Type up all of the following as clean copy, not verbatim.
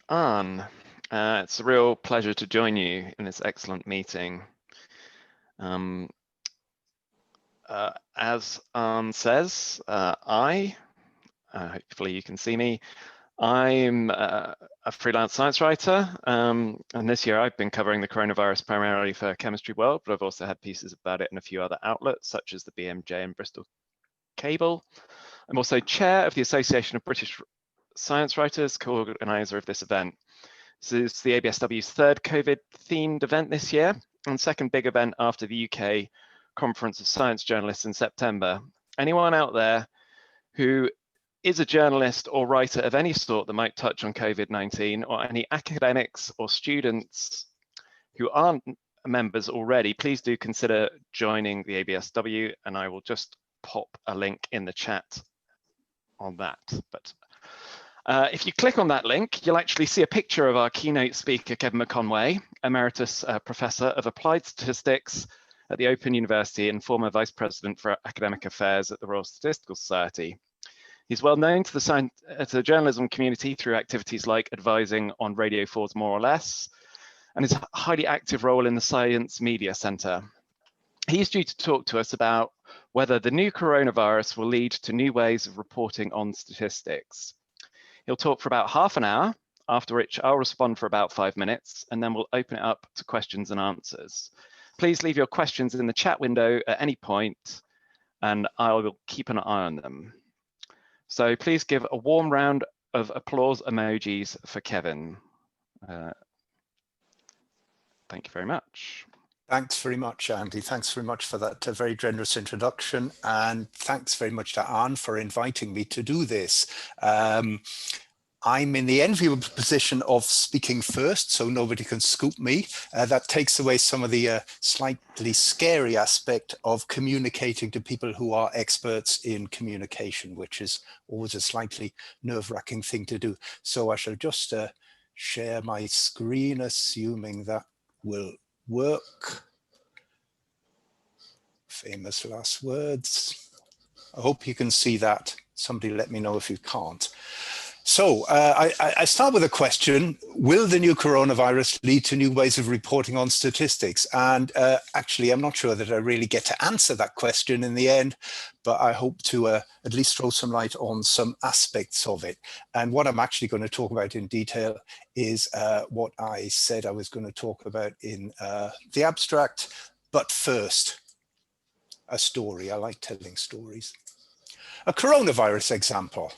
Arne. It's a real pleasure to join you in this excellent meeting. As Arne says, hopefully you can see me, I'm a freelance science writer, and this year I've been covering the coronavirus primarily for Chemistry World, but I've also had pieces about it in a few other outlets, such as the BMJ and Bristol Cable. I'm also chair of the Association of British Science Writers, co-organizer of this event. This is the ABSW's third COVID-themed event this year, and second big event after the UK Conference of Science Journalists in September. Anyone out there who is a journalist or writer of any sort that might touch on COVID-19, or any academics or students who aren't members already, please do consider joining the ABSW, and I will just pop a link in the chat on that. But if you click on that link, you'll actually see a picture of our keynote speaker, Kevin McConway, Emeritus Professor of Applied Statistics at the Open University and former Vice President for Academic Affairs at the Royal Statistical Society. He's well known to the journalism community through activities like advising on Radio 4's More or Less, and his highly active role in the Science Media Centre. He's due to talk to us about whether the new coronavirus will lead to new ways of reporting on statistics. He'll talk for about half an hour, after which I'll respond for about 5 minutes, and then we'll open it up to questions and answers. Please leave your questions in the chat window at any point, and I will keep an eye on them. So please give a warm round of applause emojis for Kevin. Thank you very much. Thanks very much, Andy. Thanks very much for that very generous introduction. And thanks very much to Arne for inviting me to do this. I'm in the enviable position of speaking first, so nobody can scoop me. That takes away some of the slightly scary aspect of communicating to people who are experts in communication, which is always a slightly nerve-wracking thing to do. So I shall just share my screen, assuming that will work. Famous last words. I hope you can see that. Somebody let me know if you can't. So I start with a question. Will the new coronavirus lead to new ways of reporting on statistics? And actually, I'm not sure that I really get to answer that question in the end, but I hope to at least throw some light on some aspects of it. And what I'm actually going to talk about in detail is what I said I was going to talk about in the abstract. But first, a story. I like telling stories. A coronavirus example.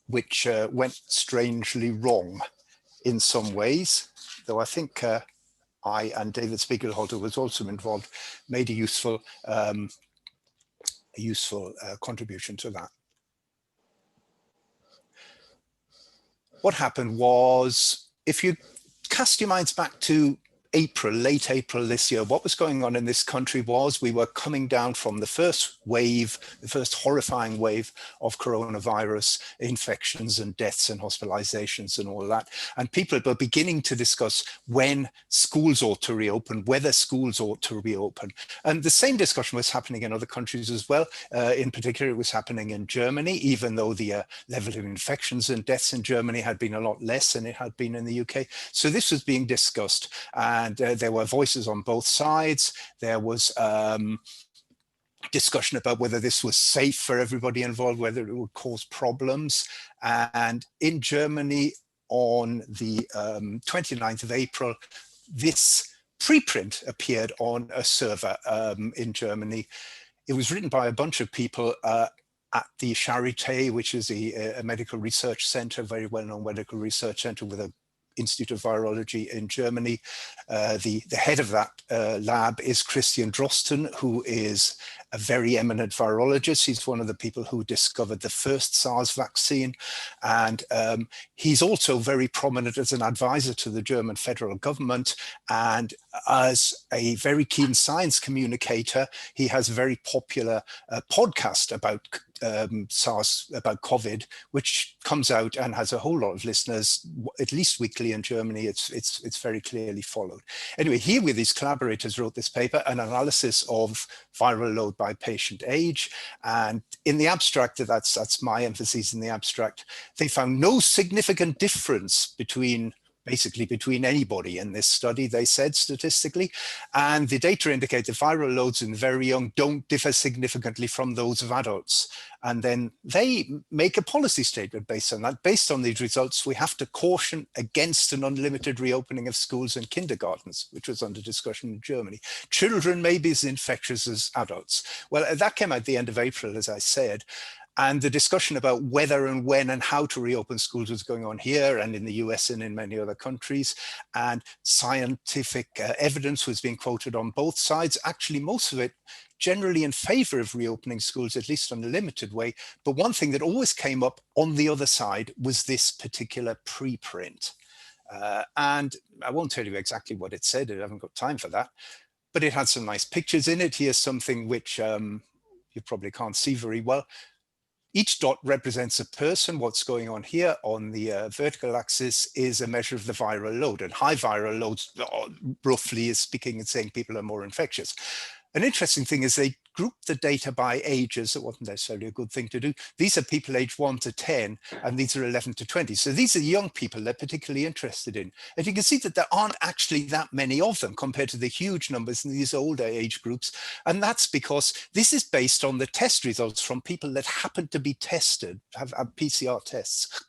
Which went strangely wrong in some ways, though I think I and David Spiegelhalter was also involved, made a useful contribution to that. What happened was, if you cast your minds back to April, late April this year, what was going on in this country was we were coming down from the first wave, the first horrifying wave of coronavirus infections and deaths and hospitalizations and all that. And people were beginning to discuss when schools ought to reopen, whether schools ought to reopen. And the same discussion was happening in other countries as well. In particular, it was happening in Germany, even though the level of infections and deaths in Germany had been a lot less than it had been in the UK. So this was being discussed. And there were voices on both sides. There was discussion about whether this was safe for everybody involved, whether it would cause problems. And in Germany, on the 29th of April, this preprint appeared on a server in Germany. It was written by a bunch of people at the Charité, which is a medical research center, very well-known medical research center with a Institute of Virology in Germany. The head of that lab is Christian Drosten, who is a very eminent virologist. He's one of the people who discovered the first SARS vaccine. And he's also very prominent as an advisor to the German federal government. And as a very keen science communicator, he has a very popular podcast about SARS, about COVID, which comes out and has a whole lot of listeners, at least weekly in Germany. It's very clearly followed. Anyway, here with these collaborators wrote this paper, an analysis of viral load by patient age. And in the abstract, that's my emphasis in the abstract, they found no significant difference basically between anybody in this study, they said statistically. And the data indicate that viral loads in very young don't differ significantly from those of adults. And then they make a policy statement based on that. Based on these results, we have to caution against an unlimited reopening of schools and kindergartens, which was under discussion in Germany. Children may be as infectious as adults. Well, that came out at the end of April, as I said. And the discussion about whether and when and how to reopen schools was going on here and in the US and in many other countries. And scientific evidence was being quoted on both sides. Actually, most of it generally in favor of reopening schools, at least in a limited way. But one thing that always came up on the other side was this particular preprint. And I won't tell you exactly what it said. I haven't got time for that. But it had some nice pictures in it. Here's something which you probably can't see very well. Each dot represents a person. What's going on here on the vertical axis is a measure of the viral load, and high viral loads, roughly is speaking and saying people are more infectious. An interesting thing is they grouped the data by ages. It wasn't necessarily a good thing to do. These are people aged 1 to 10, and these are 11 to 20. So these are young people they're particularly interested in. And you can see that there aren't actually that many of them compared to the huge numbers in these older age groups. And that's because this is based on the test results from people that happen to be tested, have PCR tests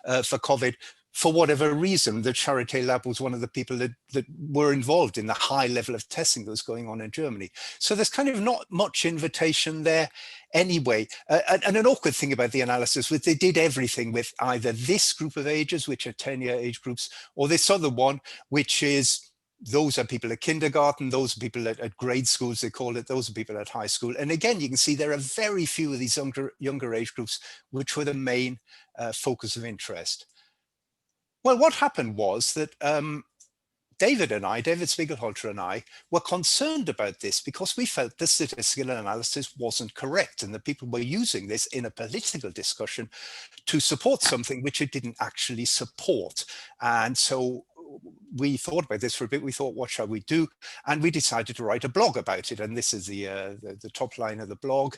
for COVID. For whatever reason, the Charité lab was one of the people that were involved in the high level of testing that was going on in Germany. So there's kind of not much invitation there anyway. And an awkward thing about the analysis was they did everything with either this group of ages, which are 10-year age groups, or this other one, which is those are people at kindergarten, those are people at grade schools, they call it, those are people at high school. And again, you can see there are very few of these younger age groups, which were the main focus of interest. Well, what happened was that David Spiegelhalter and I were concerned about this because we felt the statistical analysis wasn't correct and that people were using this in a political discussion to support something which it didn't actually support. And so we thought about this for a bit. We thought, what shall we do? And we decided to write a blog about it. And this is the top line of the blog.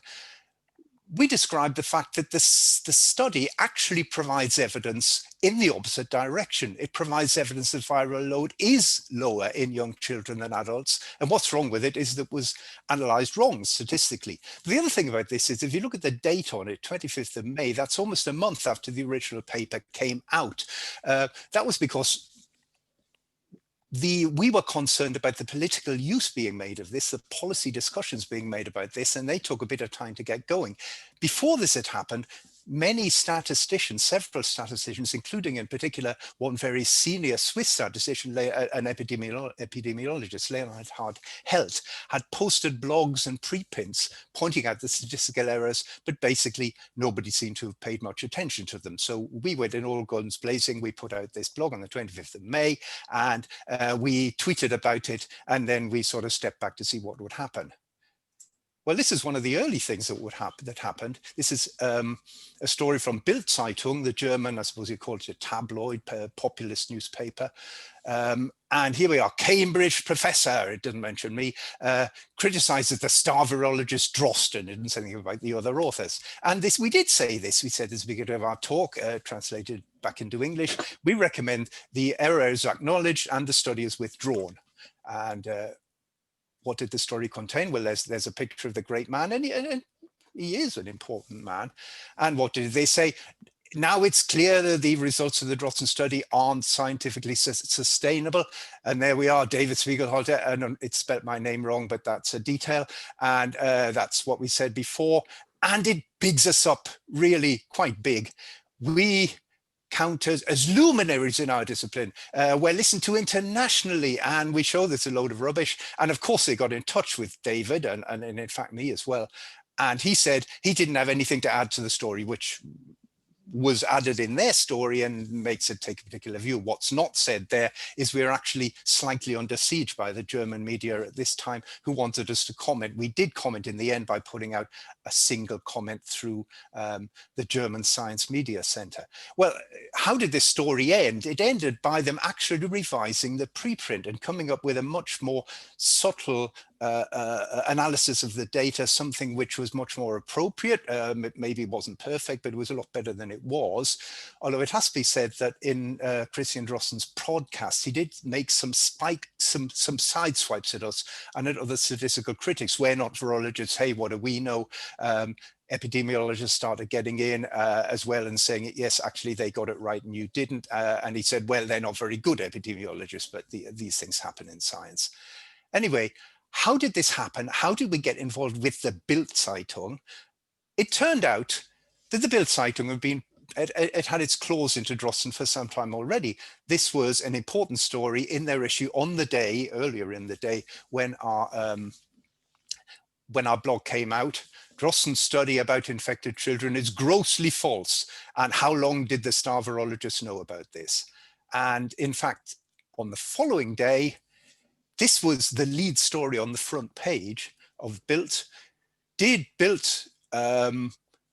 We described the fact that the study actually provides evidence in the opposite direction. It provides evidence that viral load is lower in young children than adults. And what's wrong with it is that it was analyzed wrong statistically. But the other thing about this is if you look at the date on it, 25th of May, that's almost a month after the original paper came out. That was because we were concerned about the political use being made of this, the policy discussions being made about this, and they took a bit of time to get going. Before this had happened, many statisticians, several statisticians, including in particular one very senior Swiss statistician, an epidemiologist, Leonhard Helt, had posted blogs and preprints pointing out the statistical errors, but basically nobody seemed to have paid much attention to them. So we went in all guns blazing. We put out this blog on the 25th of May, and we tweeted about it, and then we sort of stepped back to see what would happen. Well, this is one of the early things that happened. This is a story from Bild Zeitung, the German, I suppose you call it a tabloid, populist newspaper. And here we are, Cambridge professor, it didn't mention me, criticizes the star virologist Drosten, didn't say anything about the other authors. And this, we did say this, we said this at the beginning of our talk, translated back into English. We recommend the error is acknowledged and the study is withdrawn. And what did the story contain? Well, there's a picture of the great man, and he is an important man. And what did they say? Now it's clear that the results of the Drosten study aren't scientifically sustainable. And there we are, David Spiegelhalter, and it's spelled my name wrong, but that's a detail. And that's what we said before. And it bigs us up really quite big. We count as luminaries in our discipline. We're listened to internationally, and we show that's a load of rubbish. And of course, they got in touch with David and in fact me as well. And he said he didn't have anything to add to the story, which was added in their story and makes it take a particular view. What's not said there is we're actually slightly under siege by the German media at this time, who wanted us to comment. We did comment in the end by putting out a single comment through the German Science Media Center. Well, how did this story end? It ended by them actually revising the preprint and coming up with a much more subtle analysis of the data, something which was much more appropriate. It maybe wasn't perfect, but it was a lot better than it was. Although it has to be said that in Christian Drossen's podcast, he did make some side swipes at us and at other statistical critics. We're not virologists. Hey, what do we know? Epidemiologists started getting in as well and saying, yes, actually they got it right and you didn't. And he said, well, they're not very good epidemiologists, but these things happen in science. Anyway, how did this happen? How did we get involved with the Bild Zeitung? It turned out that the Bild Zeitung had been, it had its claws into Drosten for some time already. This was an important story in their issue on the day, earlier in the day, when our blog came out. Drosten's study about infected children is grossly false. And how long did the star virologists know about this? And in fact, on the following day, this was the lead story on the front page of Bild. Did Bild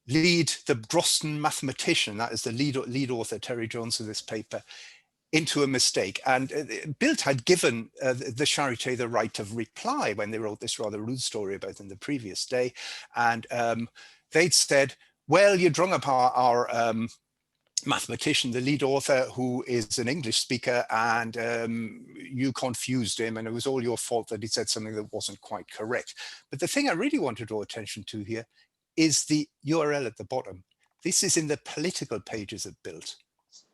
lead the Drosten mathematician, that is the lead author, Terry Jones, of this paper, into a mistake? And Bild had given the Charité the right of reply when they wrote this rather rude story about them the previous day. And they'd said, well, you drung up our mathematician, the lead author, who is an English speaker, and you confused him, and it was all your fault that he said something that wasn't quite correct. But the thing I really want to draw attention to here is the URL at the bottom. This is in the political pages of Bild,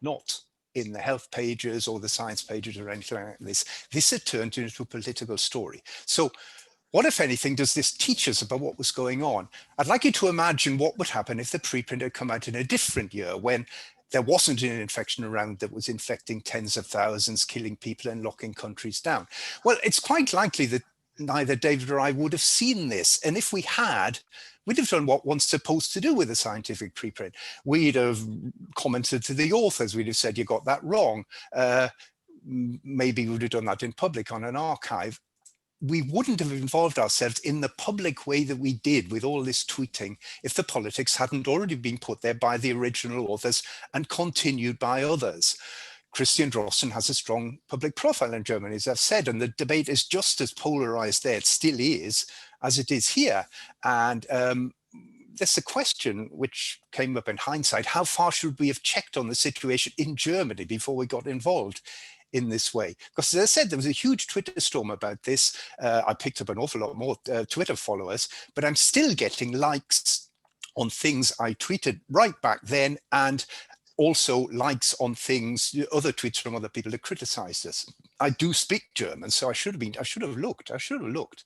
not in the health pages or the science pages or anything like this. This had turned into a political story. So what, if anything, does this teach us about what was going on? I'd like you to imagine what would happen if the preprint had come out in a different year, when there wasn't an infection around that was infecting tens of thousands, killing people and locking countries down. Well, it's quite likely that neither David or I would have seen this. And if we had, we'd have done what one's supposed to do with a scientific preprint. We'd have commented to the authors. We'd have said, you got that wrong. Maybe we would have done that in public on an archive. We wouldn't have involved ourselves in the public way that we did with all this tweeting if the politics hadn't already been put there by the original authors and continued by others. Christian Drosten has a strong public profile in Germany, as I've said, and the debate is just as polarized there, it still is, as it is here. And there's a question which came up in hindsight: how far should we have checked on the situation in Germany before we got involved in this way? Because, as I said, there was a huge Twitter storm about this. I picked up an awful lot more Twitter followers, but I'm still getting likes on things I tweeted right back then, and also likes on things, other tweets from other people that criticized us. I do speak German, so I should have looked.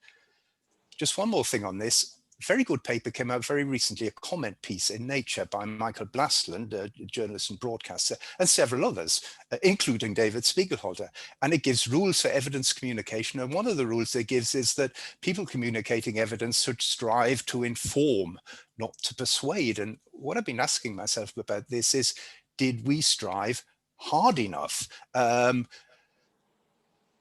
Just one more thing on this. Very good paper came out very recently, a comment piece in Nature by Michael Blastland, a journalist and broadcaster, and several others, including David Spiegelhalter. And it gives rules for evidence communication. And one of the rules it gives is that people communicating evidence should strive to inform, not to persuade. And what I've been asking myself about this is, did we strive hard enough?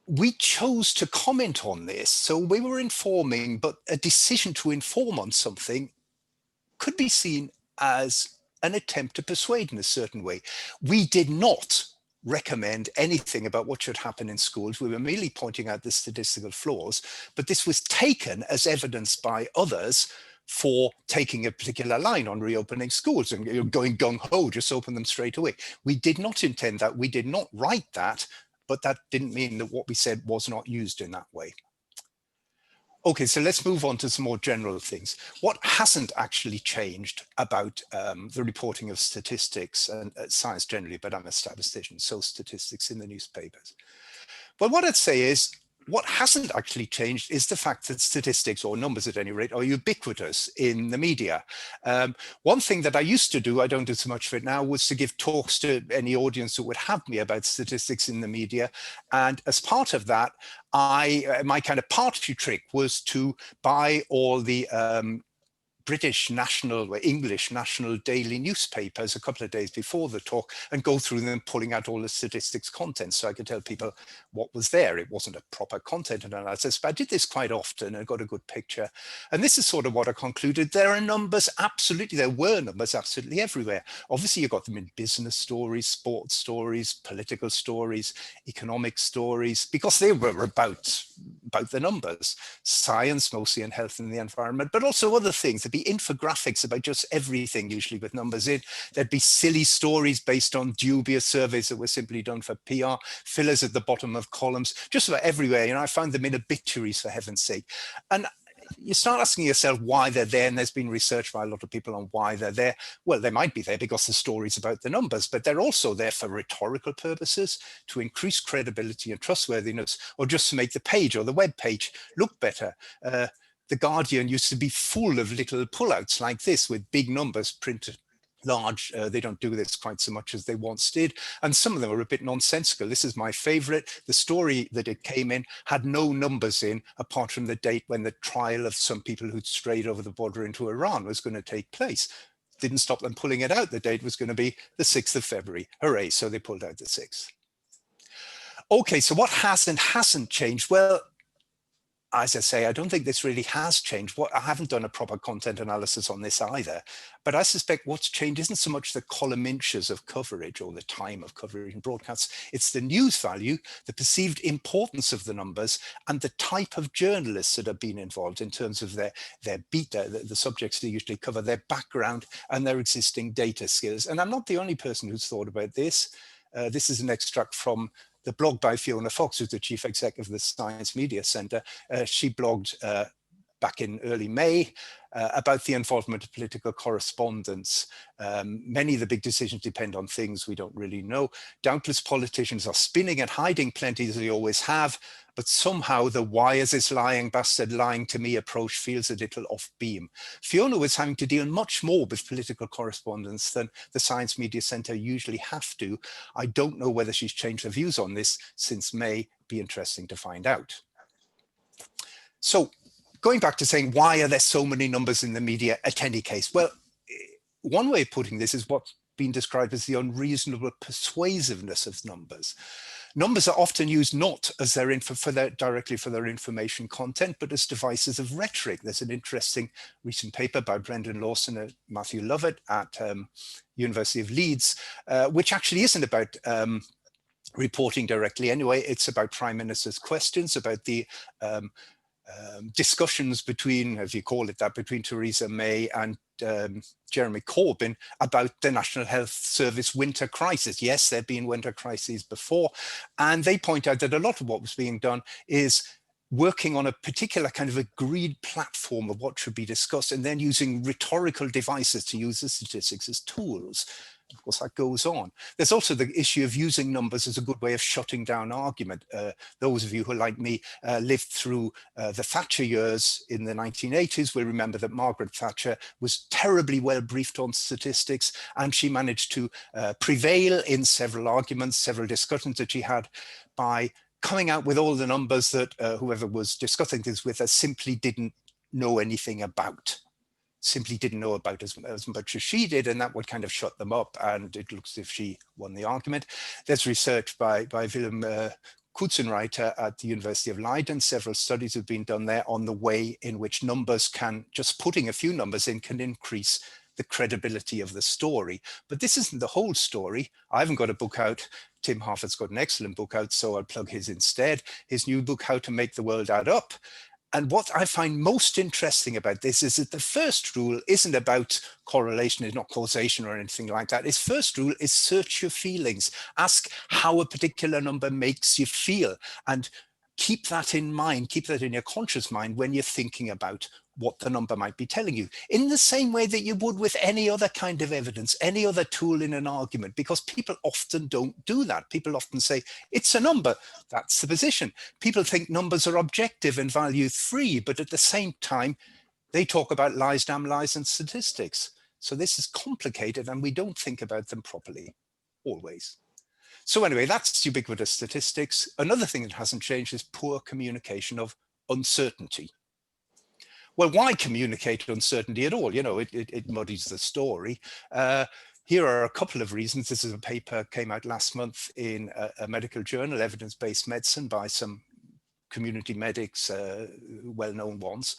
We chose to comment on this, so we were informing, but a decision to inform on something could be seen as an attempt to persuade in a certain way. We did not recommend anything about what should happen in schools. We were merely pointing out the statistical flaws, but this was taken as evidence by others for taking a particular line on reopening schools and going gung-ho, just open them straight away. We did not intend that. We did not write that, but that didn't mean that what we said was not used in that way. Okay, so let's move on to some more general things. What hasn't actually changed about the reporting of statistics and science generally, but I'm a statistician, so statistics in the newspapers? Well, what I'd say is, what hasn't actually changed is the fact that statistics, or numbers at any rate, are ubiquitous in the media. One thing that I used to do, I don't do so much of it now, was to give talks to any audience that would have me about statistics in the media. And as part of that, my kind of party trick was to buy all the British national, English national daily newspapers a couple of days before the talk and go through them, pulling out all the statistics content so I could tell people what was there. It wasn't a proper content analysis, but I did this quite often and got a good picture. And this is sort of what I concluded. There are numbers, absolutely, there were numbers absolutely everywhere. Obviously, you got them in business stories, sports stories, political stories, economic stories, because they were about the numbers. Science, mostly in health and the environment, but also other things. There'd be infographics about just everything, usually with numbers in. There'd be silly stories based on dubious surveys that were simply done for PR, fillers at the bottom of columns, just about everywhere. You know, I found them in obituaries, for heaven's sake. And you start asking yourself why they're there, and there's been research by a lot of people on why they're there. Well, they might be there because the story's about the numbers, but they're also there for rhetorical purposes, to increase credibility and trustworthiness, or just to make the page or the web page look better. The Guardian used to be full of little pullouts like this with big numbers printed large. They don't do this quite so much as they once did, and some of them are a bit nonsensical. This is my favorite. The story that it came in had no numbers in apart from the date when the trial of some people who'd strayed over the border into Iran was going to take place. Didn't stop them pulling it out. The date was going to be the 6th of February. Hooray, so they pulled out the 6th. Okay, so what has and hasn't changed? Well, as I say, I don't think this really has changed. I haven't done a proper content analysis on this either, but I suspect what's changed isn't so much the column inches of coverage or the time of coverage in broadcasts. It's the news value, the perceived importance of the numbers, and the type of journalists that have been involved in terms of their beta, the subjects they usually cover, their background, and their existing data skills. And I'm not the only person who's thought about this. This is an extract from the blog by Fiona Fox, who's the chief exec of the Science Media Centre. She blogged back in early May about the involvement of political correspondents. Many of the big decisions depend on things we don't really know. Doubtless politicians are spinning and hiding plenty, as they always have, but somehow the why is this lying bastard lying to me approach feels a little off beam. Fiona was having to deal much more with political correspondence than the Science Media Centre usually have to. I don't know whether she's changed her views on this since May. Be interesting to find out. So going back to saying, why are there so many numbers in the media at any case? Well, one way of putting this is what's been described as the unreasonable persuasiveness of numbers. Numbers are often used not as directly for their information content, but as devices of rhetoric. There's an interesting recent paper by Brendan Lawson and Matthew Lovett at University of Leeds, which actually isn't about reporting directly anyway. It's about Prime Minister's questions, about the discussions between, as you call it that, between Theresa May and Jeremy Corbyn about the National Health Service winter crisis. Yes, there have been winter crises before, and they point out that a lot of what was being done is working on a particular kind of agreed platform of what should be discussed, and then using rhetorical devices to use the statistics as tools. Of course, that goes on. There's also the issue of using numbers as a good way of shutting down argument. Those of you who, like me, lived through the Thatcher years in the 1980s will remember that Margaret Thatcher was terribly well briefed on statistics, and she managed to prevail in several arguments, several discussions that she had, by coming out with all the numbers that whoever was discussing this with her simply didn't know anything about. Simply didn't know about as much as she did, and that would kind of shut them up, and it looks as if she won the argument. There's research by Willem Kutzenreiter at the University of Leiden. Several studies have been done there on the way in which numbers can, just putting a few numbers in, can increase the credibility of the story. But this isn't the whole story. I haven't got a book out. Tim Harford's got an excellent book out, so I'll plug his instead. His new book, How to Make the World Add Up. And what I find most interesting about this is that the first rule isn't about correlation, it's not causation or anything like that. His first rule is search your feelings. Ask how a particular number makes you feel, and keep that in mind, keep that in your conscious mind when you're thinking about what the number might be telling you, in the same way that you would with any other kind of evidence, any other tool in an argument, because people often don't do that. People often say, it's a number, that's the position. People think numbers are objective and value free, but at the same time, they talk about lies, damn lies, and statistics. So this is complicated, and we don't think about them properly, always. So anyway, that's ubiquitous statistics. Another thing that hasn't changed is poor communication of uncertainty. Well, why communicate uncertainty at all? You know, it muddies the story. Here are a couple of reasons. This is a paper came out last month in a medical journal, Evidence-Based Medicine, by some community medics, well-known ones.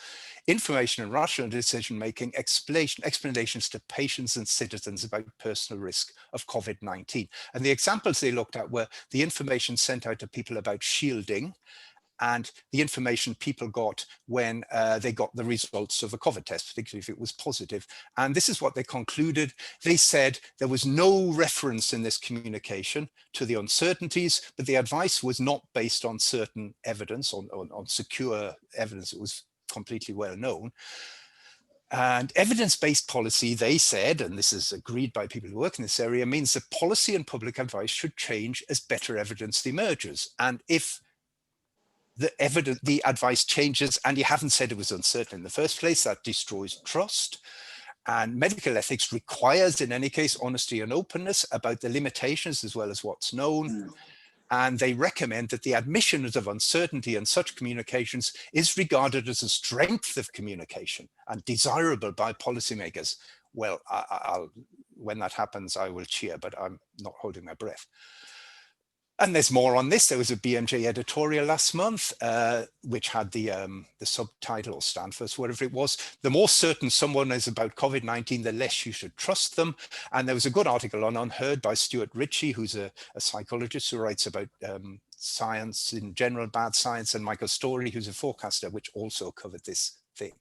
Information and rational decision-making, explanations to patients and citizens about personal risk of COVID-19. And the examples they looked at were the information sent out to people about shielding, and the information people got when they got the results of a COVID test, particularly if it was positive. And this is what they concluded. They said there was no reference in this communication to the uncertainties, but the advice was not based on certain evidence, on secure evidence. It was completely well known. And evidence-based policy, they said, and this is agreed by people who work in this area, means that policy and public advice should change as better evidence emerges. And if the advice changes and you haven't said it was uncertain in the first place, that destroys trust. And medical ethics requires, in any case, honesty and openness about the limitations as well as what's known. And they recommend that the admission of uncertainty in such communications is regarded as a strength of communication and desirable by policymakers. Well, when that happens, I will cheer, but I'm not holding my breath. And there's more on this. There was a BMJ editorial last month, which had the subtitle or stand first, whatever it was. The more certain someone is about COVID-19, the less you should trust them. And there was a good article on Unheard by Stuart Ritchie, who's a psychologist who writes about science in general, bad science, and Michael Story, who's a forecaster, which also covered this thing.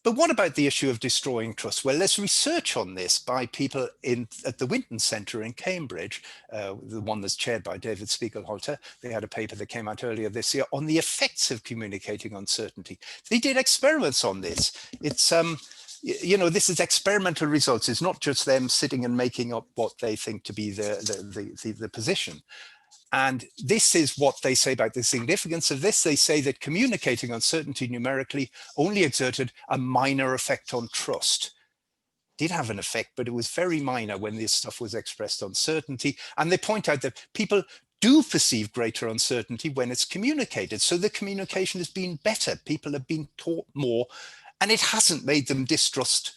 But what about the issue of destroying trust? Well, there's research on this by people at the Winton Centre in Cambridge, the one that's chaired by David Spiegelhalter. They had a paper that came out earlier this year on the effects of communicating uncertainty. They did experiments on this. It's, you know, this is experimental results. It's not just them sitting and making up what they think to be the position. And this is what they say about the significance of this. They say that communicating uncertainty numerically only exerted a minor effect on trust. Did have an effect, but it was very minor when this stuff was expressed uncertainty. And they point out that people do perceive greater uncertainty when it's communicated. So the communication has been better. People have been taught more, and it hasn't made them distrust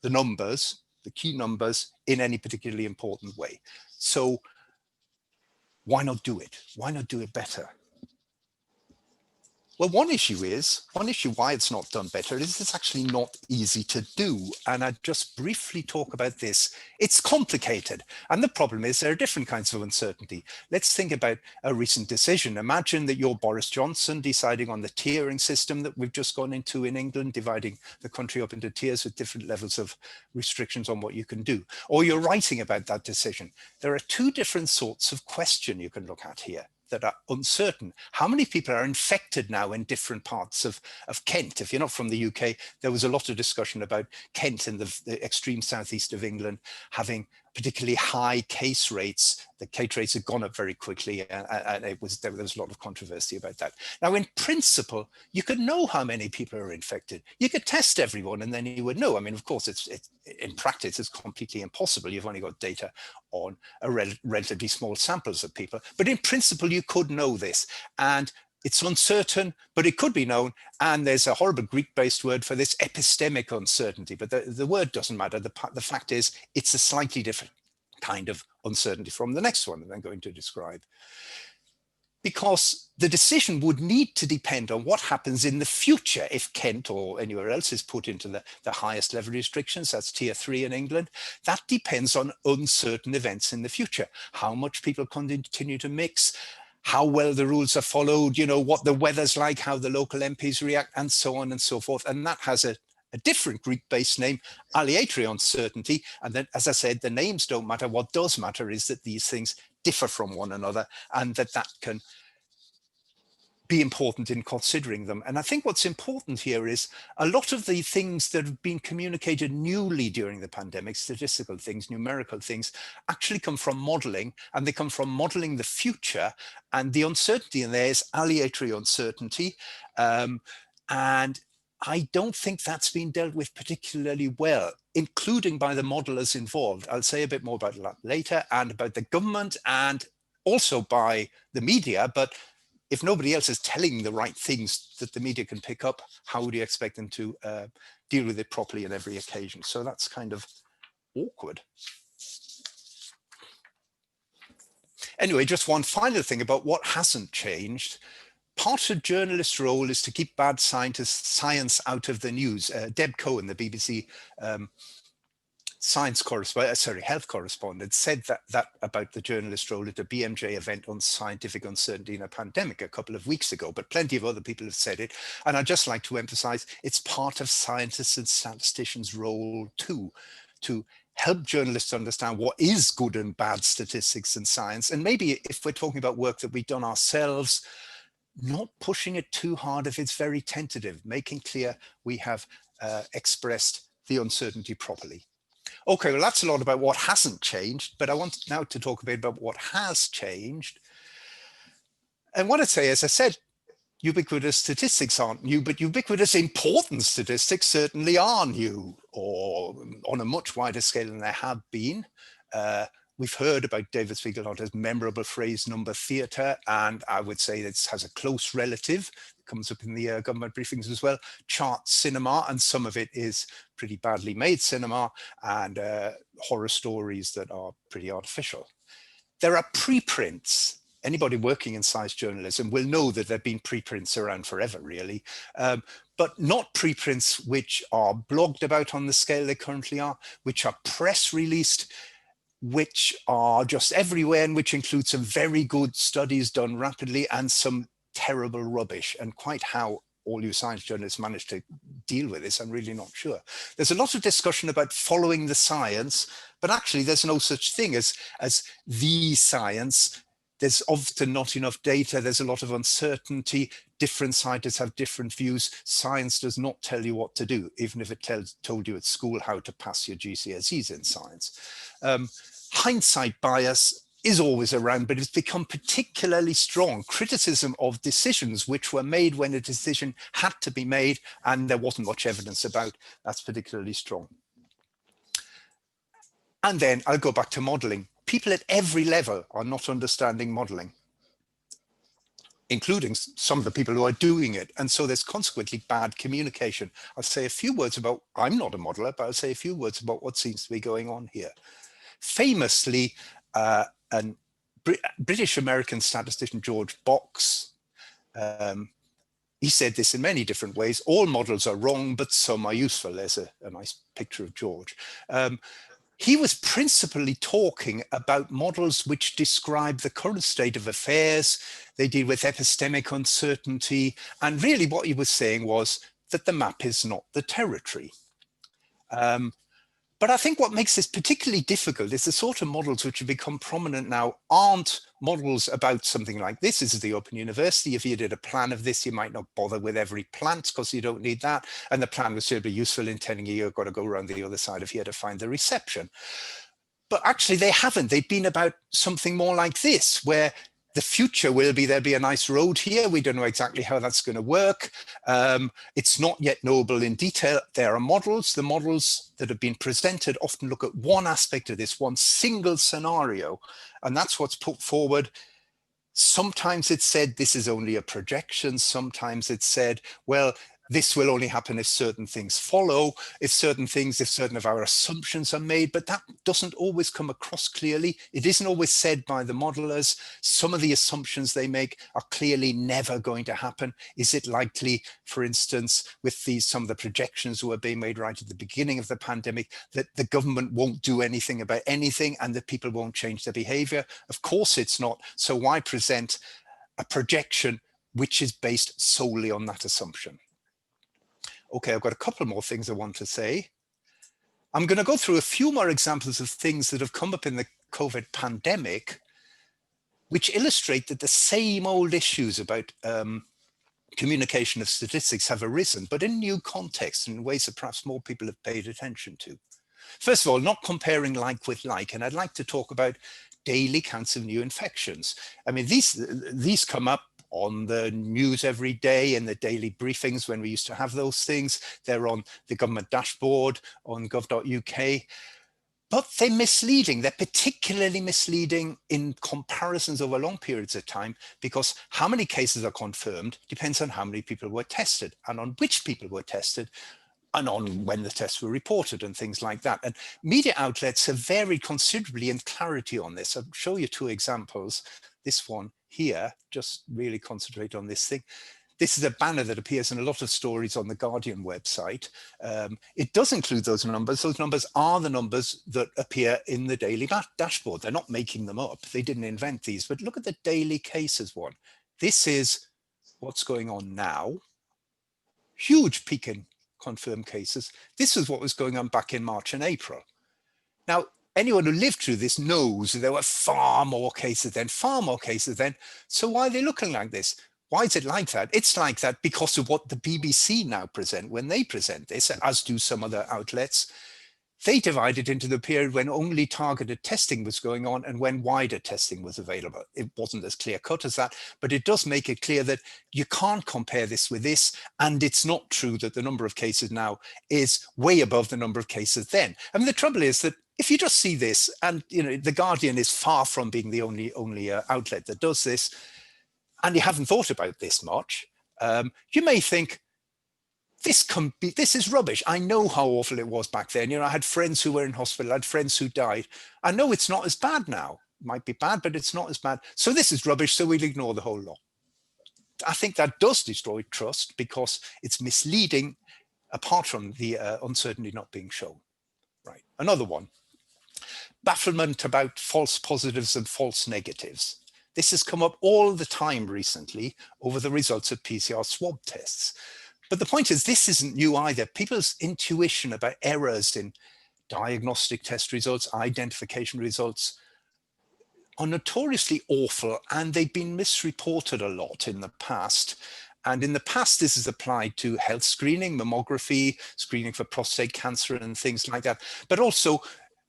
the numbers, the key numbers, in any particularly important way. So why not do it? Why not do it better? Well, one issue why it's not done better is it's actually not easy to do. And I'd just briefly talk about this. It's complicated. And the problem is there are different kinds of uncertainty. Let's think about a recent decision. Imagine that you're Boris Johnson deciding on the tiering system that we've just gone into in England, dividing the country up into tiers with different levels of restrictions on what you can do. Or you're writing about that decision. There are two different sorts of question you can look at here that are uncertain. How many people are infected now in different parts of Kent? If you're not from the UK, there was a lot of discussion about Kent in the extreme southeast of England having particularly high case rates. The case rates had gone up very quickly, and there was a lot of controversy about that. Now, in principle, you could know how many people are infected. You could test everyone, and then you would know. I mean, of course, in practice, it's completely impossible. You've only got data on a relatively small samples of people. But in principle, you could know this. And it's uncertain, but it could be known. And there's a horrible Greek-based word for this, epistemic uncertainty. But the word doesn't matter. The fact is, it's a slightly different kind of uncertainty from the next one that I'm going to describe. Because the decision would need to depend on what happens in the future if Kent or anywhere else is put into the highest level restrictions, that's tier 3 in England. That depends on uncertain events in the future. How much people continue to mix, how well the rules are followed, you know, what the weather's like, how the local MPs react, and so on and so forth. And that has a different Greek-based name, aleatory uncertainty. And then, as I said, the names don't matter. What does matter is that these things differ from one another, and that can be important in considering them. And I think what's important here is a lot of the things that have been communicated newly during the pandemic, statistical things, numerical things, actually come from modeling, and they come from modeling the future. And the uncertainty in there is aleatory uncertainty. And I don't think that's been dealt with particularly well, including by the modelers involved. I'll say a bit more about that later, and about the government, and also by the media. But if nobody else is telling the right things that the media can pick up, how do you expect them to deal with it properly on every occasion? So that's kind of awkward. Anyway, just one final thing about what hasn't changed. Part of journalists' role is to keep bad science out of the news. Deb Cohen, the BBC health correspondent, said that about the journalist role at the BMJ event on scientific uncertainty in a pandemic a couple of weeks ago, but plenty of other people have said it. And I'd just like to emphasize it's part of scientists and statisticians' role too, to help journalists understand what is good and bad statistics and science. And maybe if we're talking about work that we've done ourselves, not pushing it too hard if it's very tentative, making clear we have expressed the uncertainty properly. Okay, well, that's a lot about what hasn't changed, but I want now to talk a bit about what has changed. And what I'd say, as I said, ubiquitous statistics aren't new, but ubiquitous important statistics certainly are new, or on a much wider scale than there have been. We've heard about David Spiegelhalter's memorable phrase number theatre, and I would say this has a close relative, it comes up in the government briefings as well, chart cinema, and some of it is pretty badly made cinema, and horror stories that are pretty artificial. There are preprints. Anybody working in science journalism will know that there have been preprints around forever, really, but not preprints which are blogged about on the scale they currently are, which are press released, which are just everywhere, and which include some very good studies done rapidly and some terrible rubbish. And quite how all you science journalists manage to deal with this, I'm really not sure. There's a lot of discussion about following the science, but actually there's no such thing as the science. There's often not enough data. There's a lot of uncertainty. Different scientists have different views. Science does not tell you what to do, even if it told you at school how to pass your GCSEs in science. Hindsight bias is always around, but it's become particularly strong. Criticism of decisions which were made when a decision had to be made and there wasn't much evidence about, that's particularly strong. And then I'll go back to modeling. People at every level are not understanding modeling, including some of the people who are doing it. And so there's consequently bad communication. I'll say a few words about, I'm not a modeler, but I'll say a few words about what seems to be going on here. Famously, British-American statistician George Box, he said this in many different ways: all models are wrong, but some are useful. There's a nice picture of George. He was principally talking about models which describe the current state of affairs. They deal with epistemic uncertainty. And really what he was saying was that the map is not the territory. But I think what makes this particularly difficult is the sort of models which have become prominent now aren't models about something like this. This is the Open University. If you did a plan of this, you might not bother with every plant because you don't need that. And the plan was certainly useful in telling you you've got to go around the other side of here to find the reception. But actually they haven't. They've been about something more like this, where the future will be, there'll be a nice road here. We don't know exactly how that's going to work. It's not yet knowable in detail. There are models. The models that have been presented often look at one aspect of this, one single scenario, and that's what's put forward. Sometimes it's said this is only a projection. Sometimes it's said, well, this will only happen if certain things follow, if certain of our assumptions are made, but that doesn't always come across clearly. It isn't always said by the modelers. Some of the assumptions they make are clearly never going to happen. Is it likely, for instance, with some of the projections that were being made right at the beginning of the pandemic, that the government won't do anything about anything and that people won't change their behavior? Of course it's not. So why present a projection which is based solely on that assumption? Okay, I've got a couple more things I want to say. I'm going to go through a few more examples of things that have come up in the COVID pandemic, which illustrate that the same old issues about communication of statistics have arisen, but in new contexts, in ways that perhaps more people have paid attention to. First of all, not comparing like with like, and I'd like to talk about daily counts of new infections. I mean, these come up on the news every day in the daily briefings when we used to have those things. They're on the government dashboard on gov.uk. But they're misleading. They're particularly misleading in comparisons over long periods of time, because how many cases are confirmed depends on how many people were tested and on which people were tested and on when the tests were reported and things like that. And media outlets have varied considerably in clarity on this. I'll show you two examples. This one here, just really concentrate on this thing. This is a banner that appears in a lot of stories on the Guardian website. It does include those numbers. Those numbers are the numbers that appear in the daily dashboard. They're not making them up. They didn't invent these. But look at the daily cases one. This is what's going on now. Huge peak in confirmed cases. This is what was going on back in March and April. Now, anyone who lived through this knows there were far more cases then, far more cases then. So why are they looking like this? Why is it like that? It's like that because of what the BBC now present when they present this, as do some other outlets. They divide it into the period when only targeted testing was going on and when wider testing was available. It wasn't as clear cut as that, but it does make it clear that you can't compare this with this. And it's not true that the number of cases now is way above the number of cases then. I mean, the trouble is that if you just see this, and the Guardian is far from being the only outlet that does this, and you haven't thought about this much, you may think, this is rubbish. I know how awful it was back then. I had friends who were in hospital, I had friends who died. I know it's not as bad now. It might be bad, but it's not as bad. So this is rubbish, so we'll ignore the whole lot. I think that does destroy trust because it's misleading, apart from the uncertainty not being shown. Right, another one. Bafflement about false positives and false negatives. This has come up all the time recently over the results of PCR swab tests. But the point is, this isn't new either. People's intuition about errors in diagnostic test results, identification results, are notoriously awful, and they've been misreported a lot in the past. And in the past, this is applied to health screening, mammography, screening for prostate cancer and things like that, but also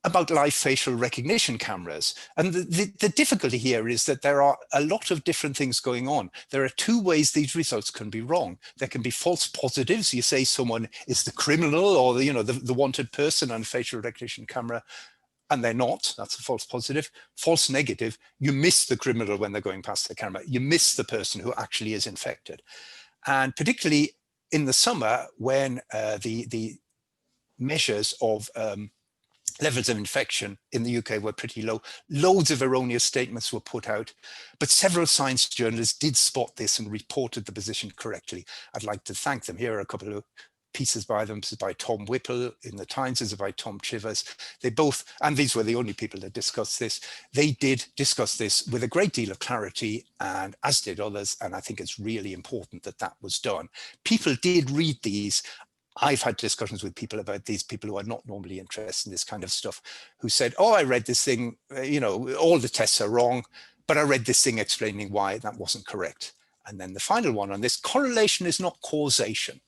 about live facial recognition cameras. And the difficulty here is that there are a lot of different things going on. There are two ways these results can be wrong. There can be false positives. You say someone is the criminal or the wanted person on a facial recognition camera, and they're not. That's a false positive. False negative, you miss the criminal when they're going past the camera. You miss the person who actually is infected. And particularly in the summer, when the measures of levels of infection in the UK were pretty low. Loads of erroneous statements were put out, but several science journalists did spot this and reported the position correctly. I'd like to thank them. Here are a couple of pieces by them. This is by Tom Whipple in the Times, this is by Tom Chivers. They both, and these were the only people that discussed this, they did discuss this with a great deal of clarity, and as did others, and I think it's really important that that was done. People did read these. I've had discussions with people about these, people who are not normally interested in this kind of stuff, who said, oh, I read this thing, all the tests are wrong, but I read this thing explaining why that wasn't correct. And then the final one on this, correlation is not causation.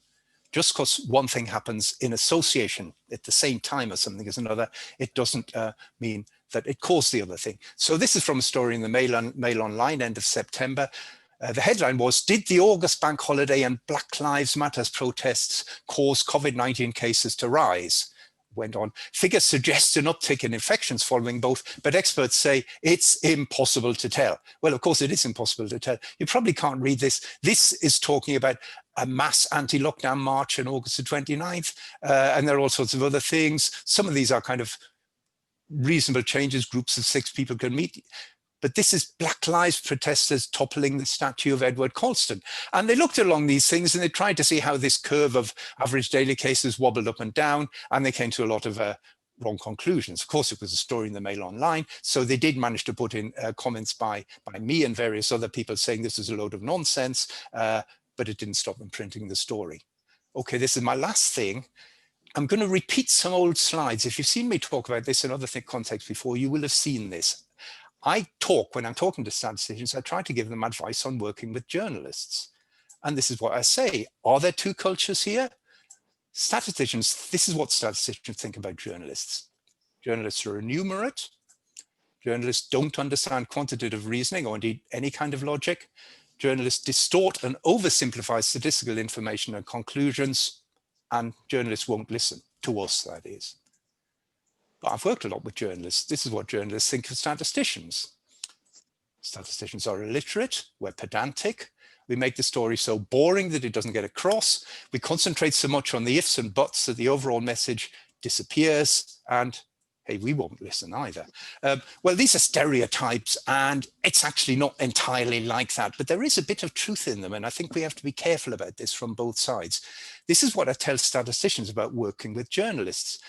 Just because one thing happens in association at the same time as something as another, it doesn't mean that it caused the other thing. So this is from a story in the Mail Online, end of September. The headline was, did the August bank holiday and Black Lives Matter protests cause COVID-19 cases to rise? Went on, figures suggest an uptick in infections following both, but experts say it's impossible to tell. Well, of course, it is impossible to tell. You probably can't read this. This is talking about a mass anti-lockdown march on August the 29th, and there are all sorts of other things. Some of these are kind of reasonable changes. Groups of 6 people can meet. But this is Black Lives protesters toppling the statue of Edward Colston. And they looked along these things and they tried to see how this curve of average daily cases wobbled up and down, and they came to a lot of wrong conclusions. Of course, it was a story in the Mail Online, so they did manage to put in comments by me and various other people saying this is a load of nonsense, but it didn't stop them printing the story. Okay, this is my last thing. I'm going to repeat some old slides. If you've seen me talk about this in other contexts before, you will have seen this. When I'm talking to statisticians, I try to give them advice on working with journalists. And this is what I say. Are there two cultures here? Statisticians, this is what statisticians think about journalists. Journalists are enumerate. Journalists don't understand quantitative reasoning or indeed any kind of logic. Journalists distort and oversimplify statistical information and conclusions, and journalists won't listen to us, that is. But I've worked a lot with journalists. This is what journalists think of statisticians. Statisticians are illiterate, we're pedantic, we make the story so boring that it doesn't get across, we concentrate so much on the ifs and buts that the overall message disappears, and hey, we won't listen either. Well, these are stereotypes, and it's actually not entirely like that, but there is a bit of truth in them, and I think we have to be careful about this from both sides. This is what I tell statisticians about working with journalists.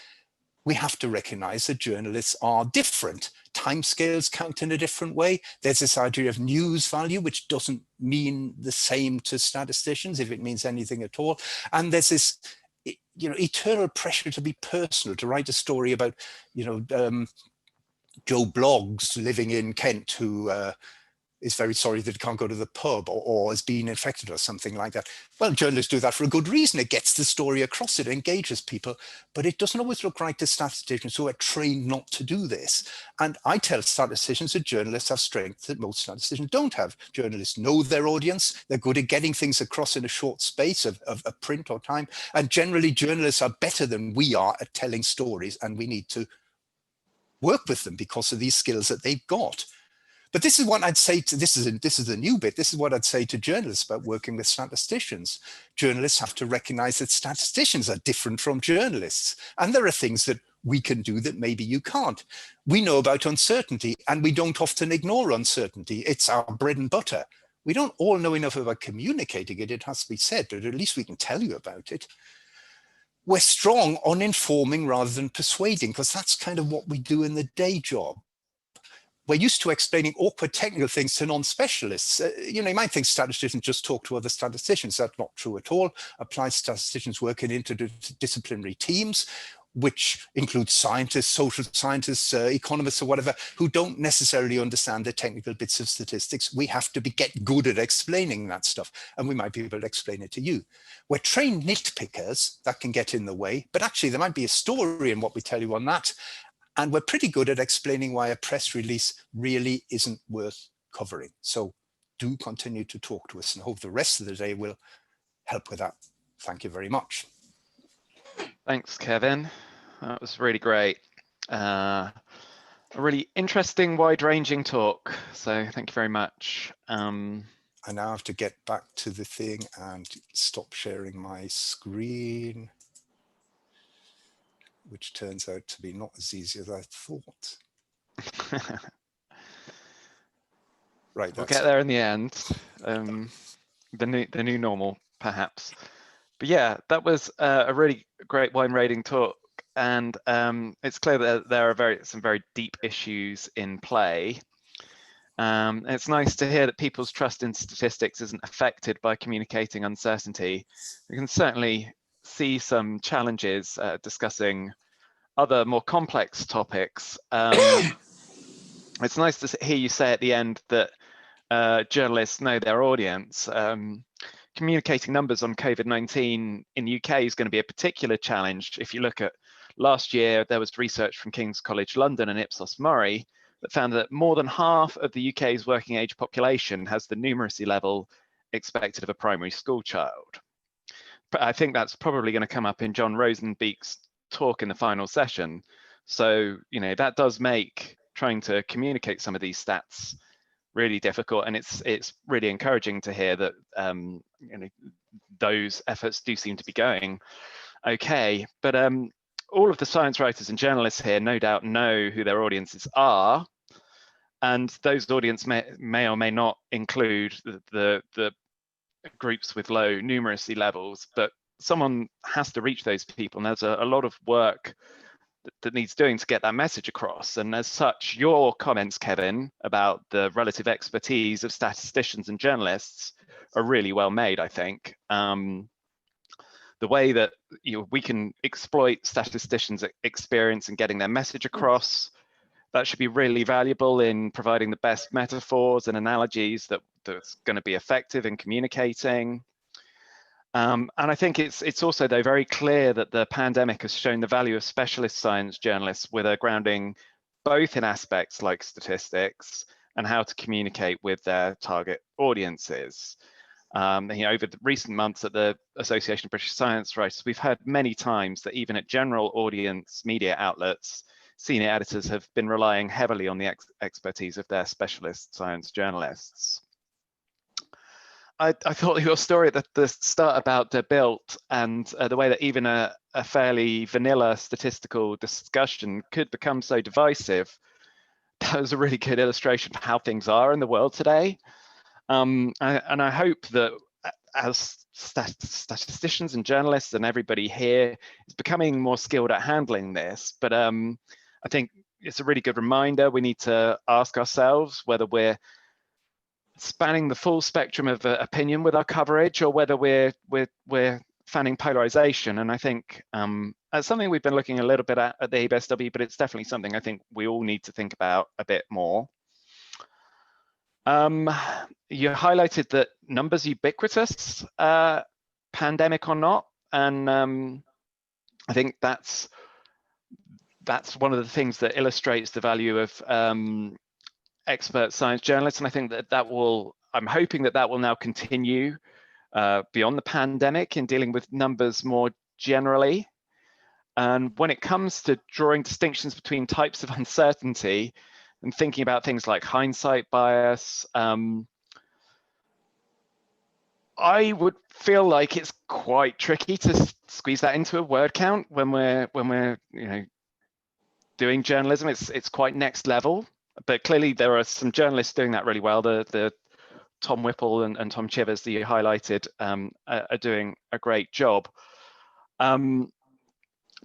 We have to recognize that journalists are different. Timescales count in a different way. There's this idea of news value, which doesn't mean the same to statisticians, if it means anything at all. And there's this, eternal pressure to be personal, to write a story about, Joe Bloggs living in Kent who is very sorry that he can't go to the pub or has been infected or something like that. Well, journalists do that for a good reason. It gets the story across, it engages people, but it doesn't always look right to statisticians who are trained not to do this. And I tell statisticians that journalists have strengths that most statisticians don't have. Journalists know their audience, they're good at getting things across in a short space of print or time, and generally journalists are better than we are at telling stories, and we need to work with them because of these skills that they've got. But this is what I'd say to, this is the new bit, this is what I'd say to journalists about working with statisticians. Journalists have to recognize that statisticians are different from journalists. And there are things that we can do that maybe you can't. We know about uncertainty, and we don't often ignore uncertainty. It's our bread and butter. We don't all know enough about communicating it, it has to be said, but at least we can tell you about it. We're strong on informing rather than persuading, because that's kind of what we do in the day job. We're used to explaining awkward technical things to non-specialists. You might think statisticians just talk to other statisticians. That's not true at all. Applied statisticians work in interdisciplinary teams, which include scientists, social scientists, economists or whatever, who don't necessarily understand the technical bits of statistics. We have to get good at explaining that stuff, and we might be able to explain it to you. We're trained nitpickers, that can get in the way, but actually there might be a story in what we tell you on that. And we're pretty good at explaining why a press release really isn't worth covering. So do continue to talk to us, and I hope the rest of the day will help with that. Thank you very much. Thanks, Kevin. That was really great. A really interesting, wide-ranging talk. So thank you very much. I now have to get back to the thing and stop sharing my screen, which turns out to be not as easy as I thought. Right, we'll get there in the end. The new normal, perhaps. But yeah, that was a really great wide-ranging talk, and it's clear that there are some very deep issues in play. It's nice to hear that people's trust in statistics isn't affected by communicating uncertainty. We can certainly see some challenges discussing other more complex topics. It's nice to hear you say at the end that journalists know their audience. Communicating numbers on COVID-19 in the UK is going to be a particular challenge. If you look at last year, there was research from King's College London and Ipsos Murray that found that more than half of the UK's working age population has the numeracy level expected of a primary school child. I think that's probably going to come up in John Rosenbeek's talk in the final session. So, that does make trying to communicate some of these stats really difficult, and it's really encouraging to hear that those efforts do seem to be going okay. But all of the science writers and journalists here no doubt know who their audiences are, and those audiences may or may not include the groups with low numeracy levels, but someone has to reach those people, and there's a lot of work that needs doing to get that message across. And as such, your comments, Kevin, about the relative expertise of statisticians and journalists are really well made, I think. The way that we can exploit statisticians' experience in getting their message across, that should be really valuable in providing the best metaphors and analogies that's going to be effective in communicating. And I think it's also, though, very clear that the pandemic has shown the value of specialist science journalists with a grounding both in aspects like statistics and how to communicate with their target audiences. Over the recent months at the Association of British Science Writers, we've heard many times that even at general audience media outlets, senior editors have been relying heavily on the expertise of their specialist science journalists. I thought your story at the start about built and the way that even a fairly vanilla statistical discussion could become so divisive, that was a really good illustration of how things are in the world today. And I hope that as statisticians and journalists and everybody here is becoming more skilled at handling this, but I think it's a really good reminder. We need to ask ourselves whether we're spanning the full spectrum of opinion with our coverage, or whether we're fanning polarization. And I think that's something we've been looking a little bit at the ABSW, but it's definitely something I think we all need to think about a bit more. You highlighted that numbers ubiquitous, pandemic or not, and I think that's one of the things that illustrates the value of expert science journalists, and I think I'm hoping that will now continue beyond the pandemic in dealing with numbers more generally. And when it comes to drawing distinctions between types of uncertainty and thinking about things like hindsight bias, I would feel like it's quite tricky to squeeze that into a word count when we're doing journalism. It's quite next level, but clearly there are some journalists doing that really well. The Tom Whipple and Tom Chivers that you highlighted are doing a great job.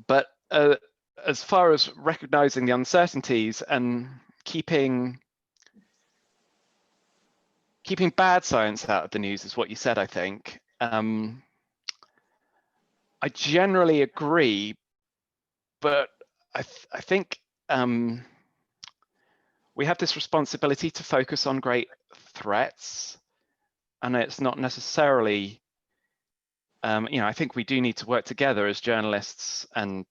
But as far as recognizing the uncertainties and keeping bad science out of the news is what you said, I think. I generally agree, but I think we have this responsibility to focus on great threats, and it's not necessarily, I think we do need to work together as journalists and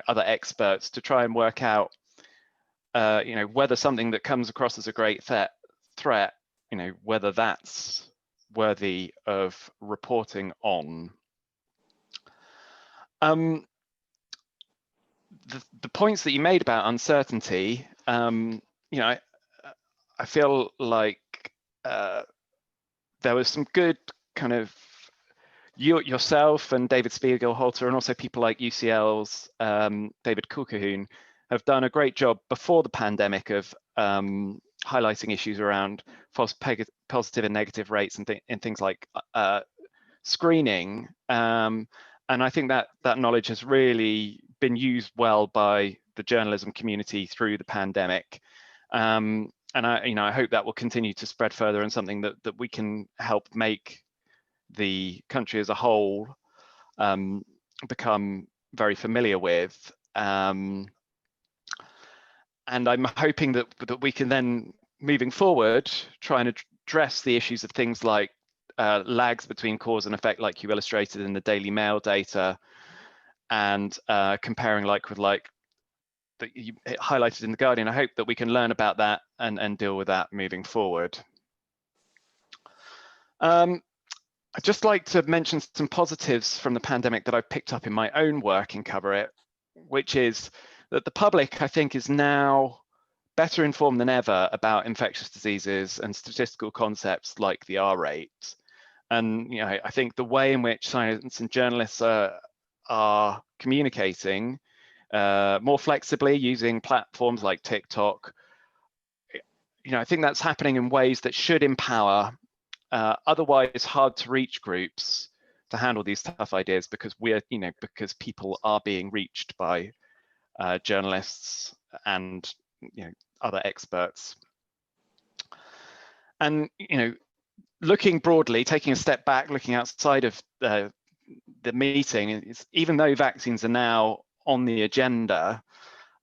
other experts to try and work out, whether something that comes across as a great threat, whether that's worthy of reporting on. The points that you made about uncertainty, I feel like there was some good kind of, yourself and David Spiegelhalter, and also people like UCL's David Kulkahoon have done a great job before the pandemic of highlighting issues around false positive and negative rates and things like screening. And I think that knowledge has really been used well by the journalism community through the pandemic. And I hope that will continue to spread further, and something that we can help make the country as a whole become very familiar with. And I'm hoping that we can then, moving forward, try and address the issues of things like lags between cause and effect, like you illustrated in the Daily Mail data, and comparing like with like that you highlighted in the Guardian. I hope that we can learn about that and deal with that moving forward. I'd just like to mention some positives from the pandemic that I've picked up in my own work and cover it, which is that the public, I think, is now better informed than ever about infectious diseases and statistical concepts like the R rate. And I think the way in which science and journalists are communicating more flexibly using platforms like TikTok, I think that's happening in ways that should empower otherwise hard to reach groups to handle these tough ideas, because because people are being reached by journalists and other experts. And looking broadly, taking a step back, looking outside of the meeting, even though vaccines are now on the agenda,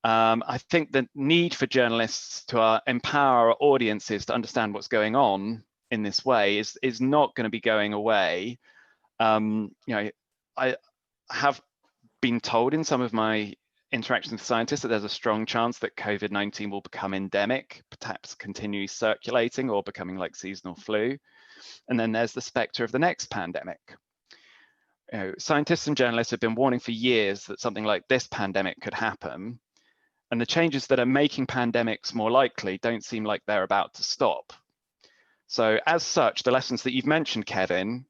I think the need for journalists to empower our audiences to understand what's going on in this way is not going to be going away. I have been told in some of my interactions with scientists that there's a strong chance that COVID-19 will become endemic, perhaps continue circulating or becoming like seasonal flu. And then there's the specter of the next pandemic. Scientists and journalists have been warning for years that something like this pandemic could happen. And the changes that are making pandemics more likely don't seem like they're about to stop. So as such, the lessons that you've mentioned, Kevin,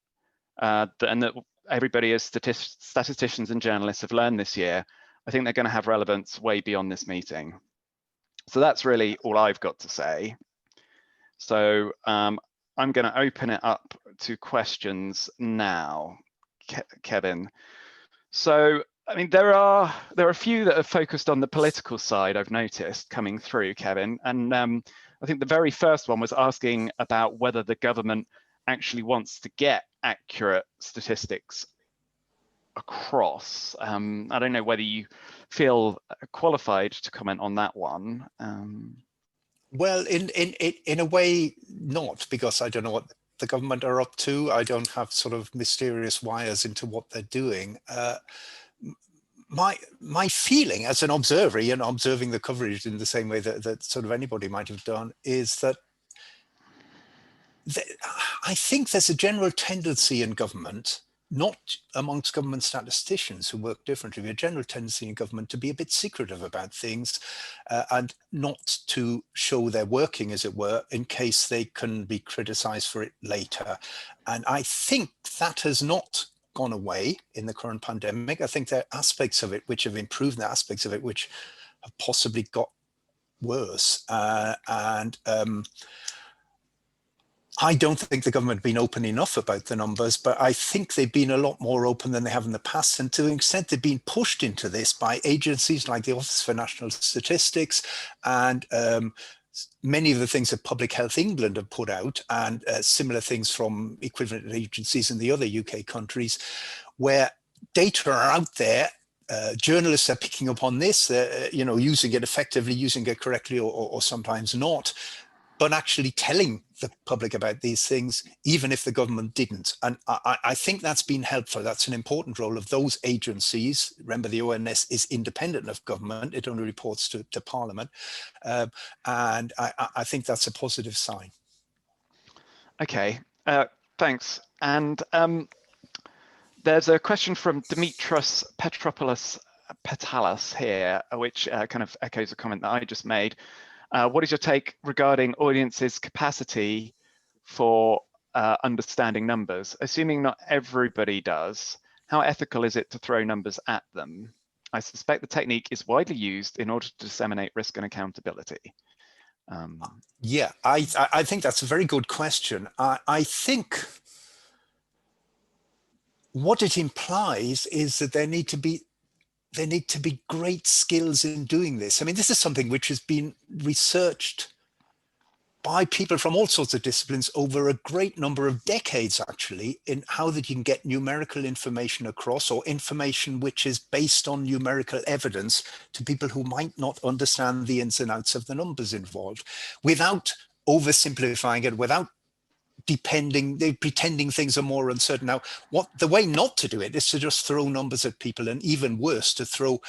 and that everybody as statisticians and journalists have learned this year, I think they're going to have relevance way beyond this meeting. So that's really all I've got to say. So I'm going to open it up to questions now, Kevin. So, I mean, there are a few that are focused on the political side, I've noticed coming through, Kevin. And I think the very first one was asking about whether the government actually wants to get accurate statistics across. I don't know whether you feel qualified to comment on that one. Well, in a way, not, because I don't know what the government are up to. I don't have sort of mysterious wires into what they're doing. My feeling as an observer, observing the coverage in the same way that sort of anybody might have done, is that I think there's a general tendency in government, not amongst government statisticians who work differently, but a general tendency in government to be a bit secretive about things and not to show their working, as it were, in case they can be criticized for it later. And I think that has not gone away in the current pandemic. I think there are aspects of it which have improved, and aspects of it which have possibly got worse. I don't think the government have been open enough about the numbers, but I think they've been a lot more open than they have in the past. And to an extent, they've been pushed into this by agencies like the Office for National Statistics and many of the things that Public Health England have put out, and similar things from equivalent agencies in the other UK countries, where data are out there. Journalists are picking up on this, using it effectively, using it correctly, or sometimes not, but actually telling the public about these things, even if the government didn't. And I think that's been helpful. That's an important role of those agencies. Remember, the ONS is independent of government. It only reports to Parliament. And I think that's a positive sign. Okay, thanks. And there's a question from Dimitros Petropoulos Petalas here, which kind of echoes a comment that I just made. What is your take regarding audiences' capacity for understanding numbers? Assuming not everybody does, how ethical is it to throw numbers at them? I suspect the technique is widely used in order to disseminate risk and accountability. Yeah, I think that's a very good question. I think what it implies is that there need to be great skills in doing this. I mean, this is something which has been researched by people from all sorts of disciplines over a great number of decades, actually, in how that you can get numerical information across, or information which is based on numerical evidence, to people who might not understand the ins and outs of the numbers involved, without oversimplifying it, without pretending things are more uncertain. Now, the way not to do it is to just throw numbers at people, and even worse, to throw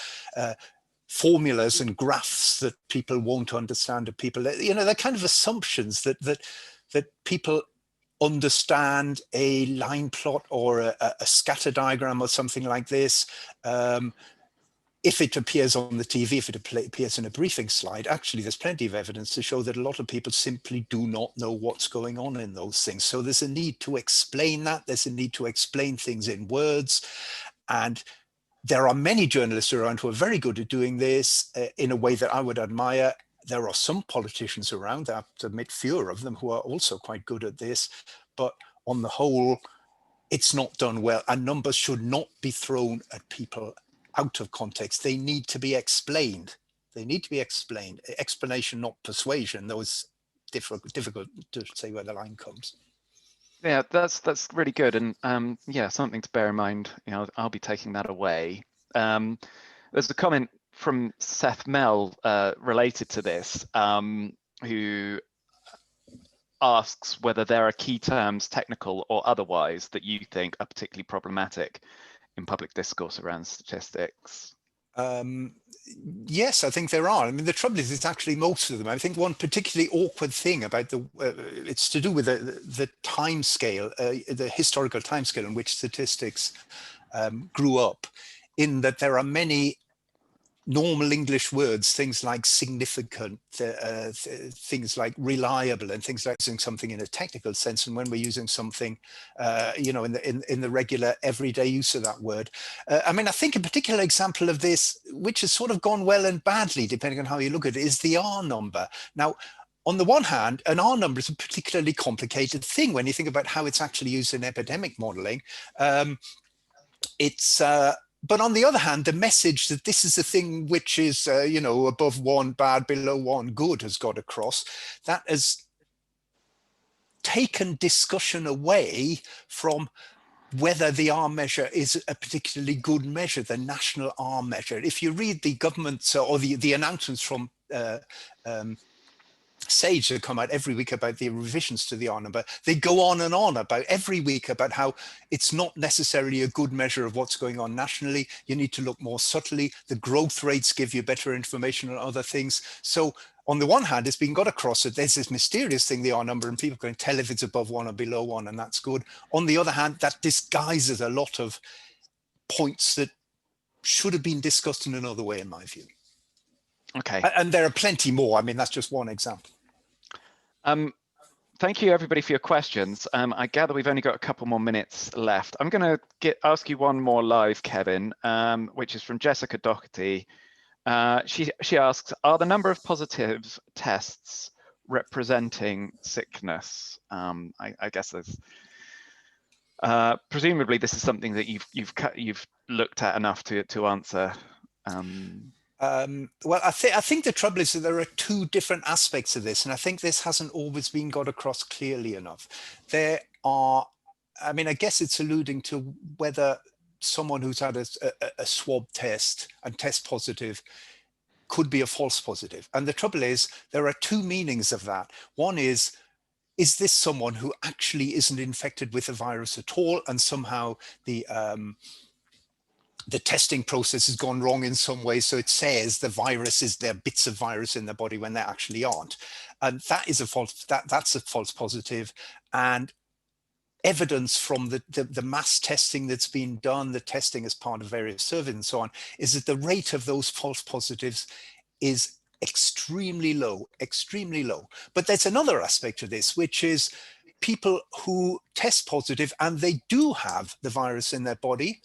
formulas and graphs that people won't understand, of people, they're kind of assumptions that people understand a line plot or a scatter diagram or something like this. If it appears on the TV, if it appears in a briefing slide, actually there's plenty of evidence to show that a lot of people simply do not know what's going on in those things. So there's a need to explain that. There's a need to explain things in words. And there are many journalists around who are very good at doing this in a way that I would admire. There are some politicians around, I have to admit fewer of them, who are also quite good at this. But on the whole, it's not done well. And numbers should not be thrown at people out of context. They need to be explained. They need to be explained. Explanation, not persuasion, though it's difficult to say where the line comes. Yeah, that's really good, and yeah, something to bear in mind. I'll be taking that away. There's a comment from Seth Mell related to this, who asks whether there are key terms, technical or otherwise, that you think are particularly problematic in public discourse around statistics. Yes, I think there are. I mean, the trouble is, it's actually most of them. I think one particularly awkward thing about it's to do with the time scale, the historical time scale in which statistics grew up, in that there are many normal English words, things like significant, things like reliable, and things like using something in a technical sense, and when we're using something, you know, in the regular everyday use of that word. I mean, I think a particular example of this, which has sort of gone well and badly, depending on how you look at it, is the R number. Now, on the one hand, an R number is a particularly complicated thing when you think about how it's actually used in epidemic modeling. But on the other hand, the message that this is a thing which is, you know, above 1 bad, below 1 good has got across. That has taken discussion away from whether the R measure is a particularly good measure, the national R measure. If you read the government or the announcements from SAGE that come out every week about the revisions to the R number, they go on and on about every week about how it's not necessarily a good measure of what's going on nationally. You need to look more subtly. The growth rates give you better information on other things. So on the one hand, it's been got across that there's this mysterious thing, the R number, and people can tell if it's above 1 or below 1, and that's good. On the other hand, that disguises a lot of points that should have been discussed in another way, in my view. Okay. And there are plenty more. I mean, that's just one example. Thank you, everybody, for your questions. I gather we've only got a couple more minutes left. I'm going to ask you one more live, Kevin, which is from Jessica Doherty. She asks, are the number of positive tests representing sickness? I guess there's presumably this is something that you've looked at enough to answer. Well, I think the trouble is that there are two different aspects of this, and I think this hasn't always been got across clearly enough. There are, I mean, I guess it's alluding to whether someone who's had a swab test and test positive could be a false positive. And the trouble is, there are two meanings of that. One is this someone who actually isn't infected with the virus at all, and somehow the testing process has gone wrong in some way, so it says the virus is there, bits of virus in the body when they actually aren't, and that is a false. That's a false positive. And evidence from the mass testing that's been done, the testing as part of various surveys and so on, is that the rate of those false positives is extremely low, extremely low. But there's another aspect of this, which is people who test positive and they do have the virus in their body.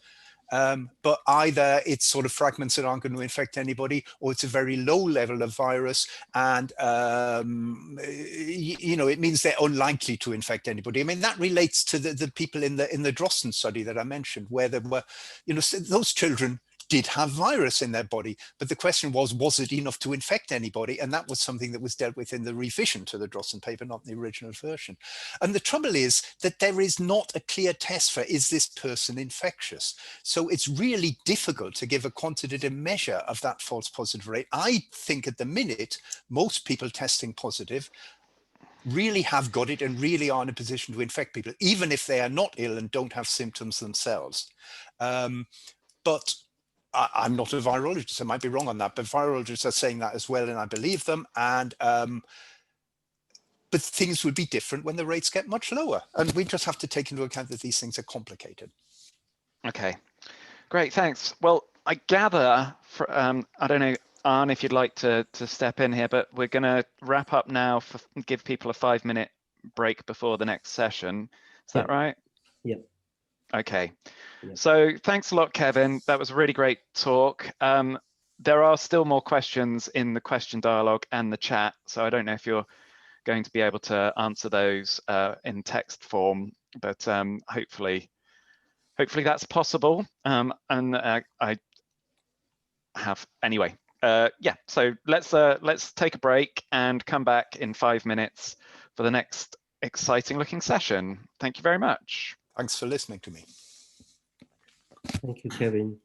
But either it's sort of fragments that aren't going to infect anybody, or it's a very low level of virus, and you know, it means they're unlikely to infect anybody. I mean, that relates to the people in the Drosten study that I mentioned, where there were, you know, those children did have virus in their body, but the question was it enough to infect anybody? And that was something that was dealt with in the revision to the Drosten paper, not the original version. And the trouble is that there is not a clear test for, is this person infectious? So it's really difficult to give a quantitative measure of that false positive rate. I think at the minute, most people testing positive really have got it and really are in a position to infect people, even if they are not ill and don't have symptoms themselves. But I'm not a virologist, I might be wrong on that, but virologists are saying that as well, and I believe them. And but things would be different when the rates get much lower, and we just have to take into account that these things are complicated. Okay, great, thanks. Well, I gather, I don't know, Arne, if you'd like to step in here, but we're going to wrap up now, give people a 5-minute break before the next session. Is that right? Yeah. Okay. Yeah. So thanks a lot, Kevin. That was a really great talk. There are still more questions in the question dialogue and the chat, so I don't know if you're going to be able to answer those in text form, but hopefully that's possible. And I have anyway. Yeah. So let's take a break and come back in 5 minutes for the next exciting looking session. Thank you very much. Thanks for listening to me. Thank you, Kevin.